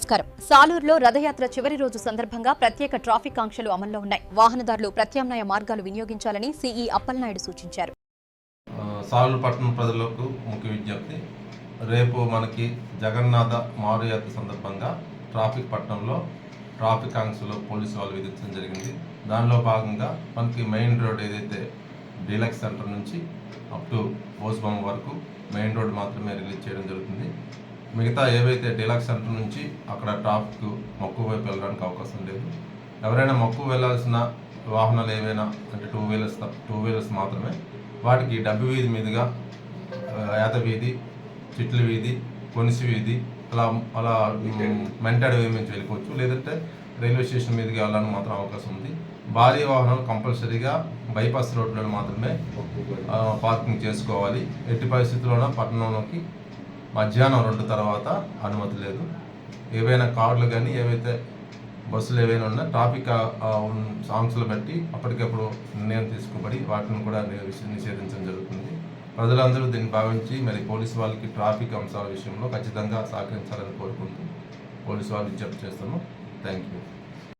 నమస్కారం. సాలూరులో రథయాత్ర చివరి రోజు సందర్భంగా ప్రత్యేక ట్రాఫిక్ ఆంక్షలు అమల్లో ఉన్నాయి. వాహనదారులు ప్రత్యామ్నాయ మార్గాలు వినియోగించాలని సిఈ అప్పలనాయుడు సూచించారు. సాలూరు పట్టణ ప్రజలకు ముఖ్య విజ్ఞప్తి. రేపు మనకి జగన్నాథ మారుయాత్ర సందర్భంగా ట్రాఫిక్ పట్టణంలో ట్రాఫిక్ ఆంక్షలు పోలీసు వాళ్ళు విధించడం జరిగింది. దానిలో భాగంగా మనకి మెయిన్ రోడ్ ఏదైతే డీలక్స్ సెంటర్ నుంచి అప్ టు పోస్బొమ్మ వరకు మెయిన్ రోడ్ మాత్రమే రిలీజ్ చేయడం జరుగుతుంది. మిగతా ఏవైతే డీలక్స్ సెంటర్ నుంచి అక్కడ ట్రాఫిక్ మక్కువ వైపు వెళ్ళడానికి అవకాశం లేదు. ఎవరైనా మక్కువ వెళ్ళాల్సిన వాహనాలు ఏవైనా అంటే టూ వీలర్స్ మాత్రమే వాటికి డబ్బు వీధి మీదుగా యాత వీధి, చిట్ల వీధి, కొనిసి వీధి అలా మెంటాడు నుంచి వెళ్ళిపోవచ్చు. లేదంటే రైల్వే స్టేషన్ మీదుగా వెళ్ళడానికి మాత్రం అవకాశం ఉంది. భారీ వాహనాలు కంపల్సరీగా బైపాస్ రోడ్లలో మాత్రమే పార్కింగ్ చేసుకోవాలి. ఎట్టి పరిస్థితుల్లోనూ పట్టణంలోకి మధ్యాహ్నం 2 తర్వాత అనుమతి లేదు. ఏవైనా కార్లు కానీ ఏవైతే బస్సులు ఏవైనా ఉన్నా ట్రాఫిక్ ఆంక్షలు బట్టి అప్పటికప్పుడు నిర్ణయం తీసుకోబడి వాటిని కూడా నిషేధించడం జరుగుతుంది. ప్రజలందరూ దీన్ని భావించి మరి పోలీసు వాళ్ళకి ట్రాఫిక్ అంశాల విషయంలో ఖచ్చితంగా సహకరించాలని కోరుకుంటూ పోలీసు వాళ్ళు విజ్ఞప్తి చేస్తాము. Thank you.